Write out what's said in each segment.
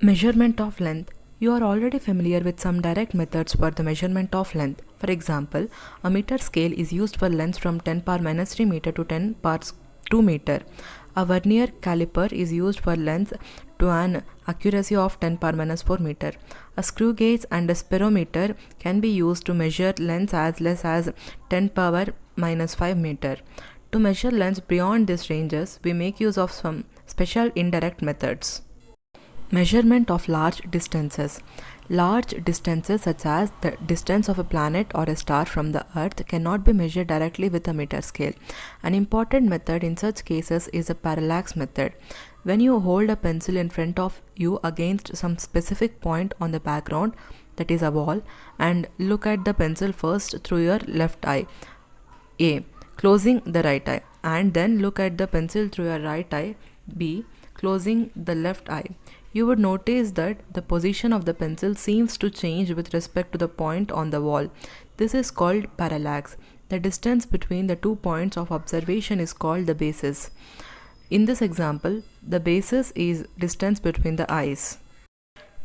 Measurement of length. You are already familiar with some direct methods for the measurement of length. For example, a meter scale is used for lengths from 10 power minus 3 meter to 10 power 2 meter. A vernier caliper is used for lengths to an accuracy of 10 power minus 4 meter. A screw gauge and a spirometer can be used to measure lengths as less as 10 power minus 5 meter. To measure lengths beyond these ranges, we make use of some special indirect methods. Measurement of large distances. Large distances such as the distance of a planet or a star from the Earth cannot be measured directly with a meter scale. An important method in such cases is the parallax method. When you hold a pencil in front of you against some specific point on the background, that is a wall, and look at the pencil first through your left eye, A, closing the right eye, and then look at the pencil through your right eye, B, closing the left eye. You would notice that the position of the pencil seems to change with respect to the point on the wall. This is called parallax. The distance between the 2 points of observation is called the basis. In this example, the basis is distance between the eyes.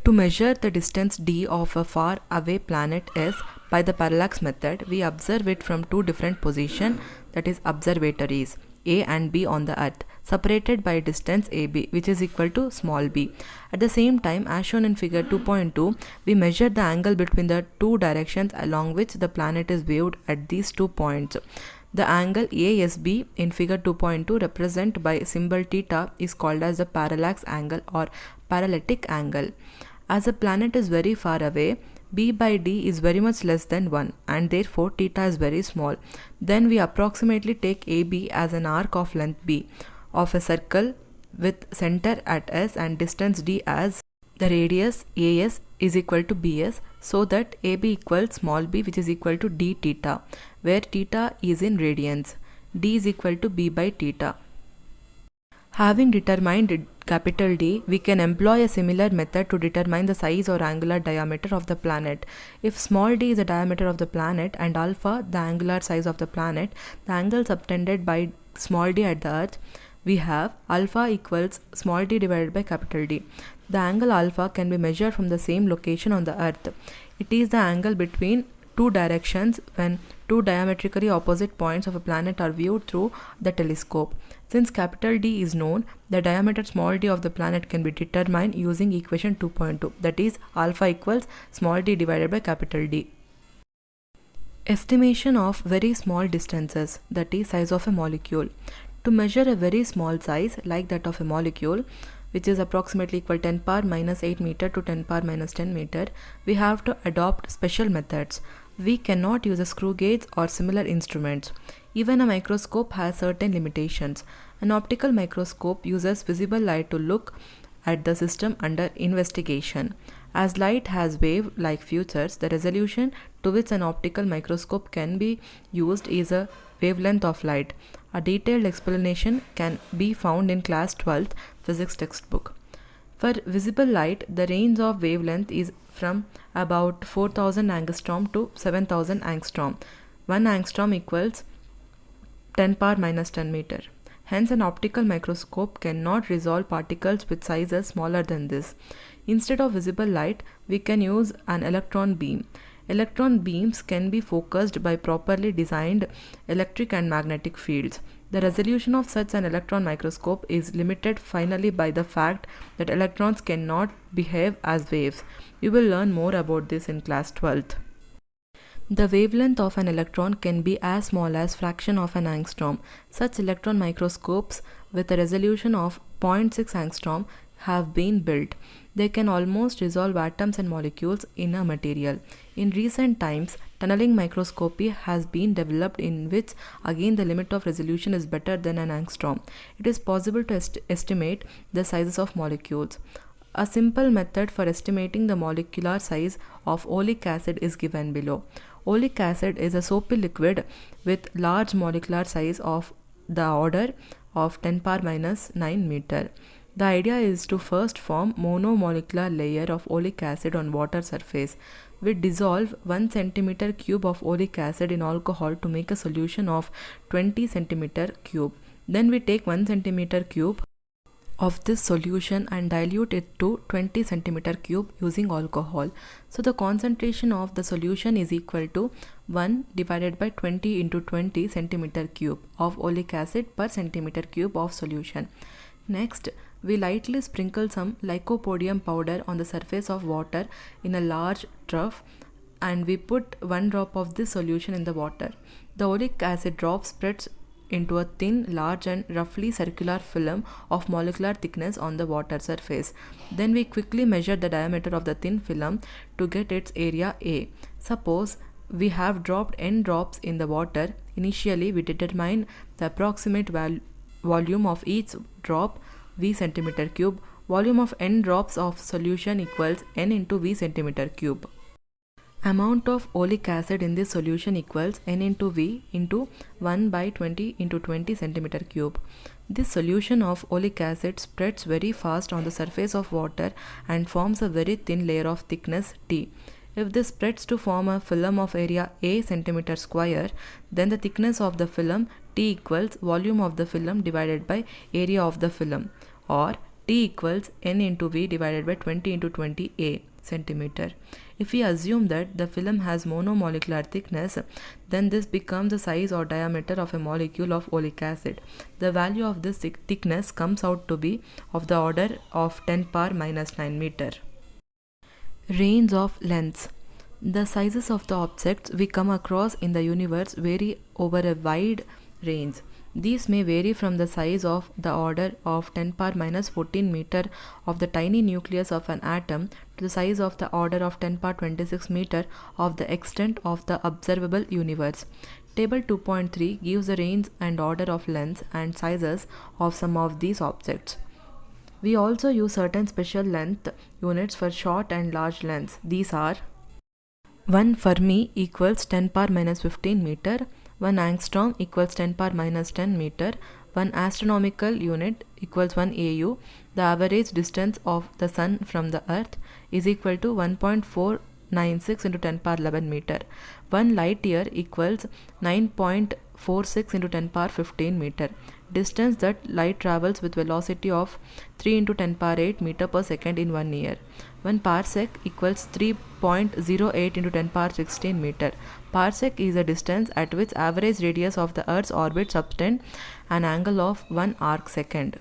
To measure the distance d of a far away planet S by the parallax method, we observe it from two different positions, that is observatories, A and B on the Earth, separated by distance AB, which is equal to small b. At the same time, as shown in figure 2.2, we measure the angle between the two directions along which the planet is viewed at these 2 points. The angle ASB in figure 2.2 represented by symbol theta is called as the parallax angle or parallatic angle. As the planet is very far away, b by d is very much less than 1 and therefore theta is very small. Then we approximately take AB as an arc of length b of a circle with center at S and distance d as the radius AS is equal to BS, so that AB equals small b, which is equal to d theta, where theta is in radians. D is equal to b by theta. Having determined capital D, we can employ a similar method to determine the size or angular diameter of the planet. If small d is the diameter of the planet and alpha the angular size of the planet, the angle subtended by small d at the Earth, we have alpha equals small d divided by capital D. The angle alpha can be measured from the same location on the Earth. It is the angle between two directions when two diametrically opposite points of a planet are viewed through the telescope. Since capital D is known, the diameter small d of the planet can be determined using equation 2.2, that is alpha equals small d divided by capital D. Estimation of very small distances, that is size of a molecule. To measure a very small size like that of a molecule, which is approximately equal 10 power minus 8 meter to 10 power minus 10 meter, we have to adopt special methods. We cannot use a screw gauge or similar instruments. Even a microscope has certain limitations. An optical microscope uses visible light to look at the system under investigation. As light has wave-like features, the resolution to which an optical microscope can be used is a wavelength of light. A detailed explanation can be found in class 12th physics textbook. For visible light, the range of wavelength is from about 4000 angstrom to 7000 angstrom. 1 angstrom equals 10 power minus 10 meter. Hence, an optical microscope cannot resolve particles with sizes smaller than this. Instead of visible light, we can use an electron beam. Electron beams can be focused by properly designed electric and magnetic fields. The resolution of such an electron microscope is limited finally by the fact that electrons cannot behave as waves. You will learn more about this in class 12th. The wavelength of an electron can be as small as fraction of an angstrom. Such electron microscopes with a resolution of 0.6 angstrom have been built. They can almost resolve atoms and molecules in a material. In recent times, tunneling microscopy has been developed, in which again the limit of resolution is better than an angstrom. It is possible to estimate the sizes of molecules. A simple method for estimating the molecular size of oleic acid is given below. Oleic acid is a soapy liquid with large molecular size of the order of 10 power minus 9 meter. The idea is to first form monomolecular layer of oleic acid on water surface. We dissolve 1 centimeter cube of oleic acid in alcohol to make a solution of 20 centimeter cube. Then we take 1 centimeter cube of this solution and dilute it to 20 centimeter cube using alcohol. So the concentration of the solution is equal to 1 divided by 20 into 20 centimeter cube of oleic acid per centimeter cube of solution. Next, we lightly sprinkle some lycopodium powder on the surface of water in a large trough, and we put 1 drop of this solution in the water. The oleic acid drop spreads into a thin, large and roughly circular film of molecular thickness on the water surface. Then we quickly measure the diameter of the thin film to get its area A. Suppose we have dropped n drops in the water. Initially, we determine the approximate volume of each drop V centimeter cube. Volume of n drops of solution equals n into V centimeter cube. Amount of oleic acid in this solution equals n into V into 1 by 20 into 20 centimeter cube. This solution of oleic acid spreads very fast on the surface of water and forms a very thin layer of thickness T. If this spreads to form a film of area A centimeter square, then the thickness of the film T equals volume of the film divided by area of the film, or T equals n into V divided by 20 into 20 A centimeter. If we assume that the film has monomolecular thickness, then this becomes the size or diameter of a molecule of oleic acid. The value of this thickness comes out to be of the order of 10 power minus 9 meter. Range of lengths. The sizes of the objects we come across in the universe vary over a wide range. These may vary from the size of the order of 10 power minus 14 meter of the tiny nucleus of an atom to the size of the order of 10 power 26 meter of the extent of the observable universe. Table 2.3 gives the range and order of lengths and sizes of some of these objects. We also use certain special length units for short and large lengths. These are 1 Fermi equals 10 power minus 15 meter, 1 angstrom equals 10 power minus 10 meter, 1 astronomical unit equals 1 AU. The average distance of the sun from the earth is equal to 1.496 into 10 power 11 meter. 1 light year equals 9.46 into 10 power 15 meter. Distance that light travels with velocity of 3 into 10 power 8 meter per second in 1 year. 1 parsec equals 3.08 into 10 power 16 meter. Parsec is a distance at which average radius of the Earth's orbit subtends an angle of 1 arc second.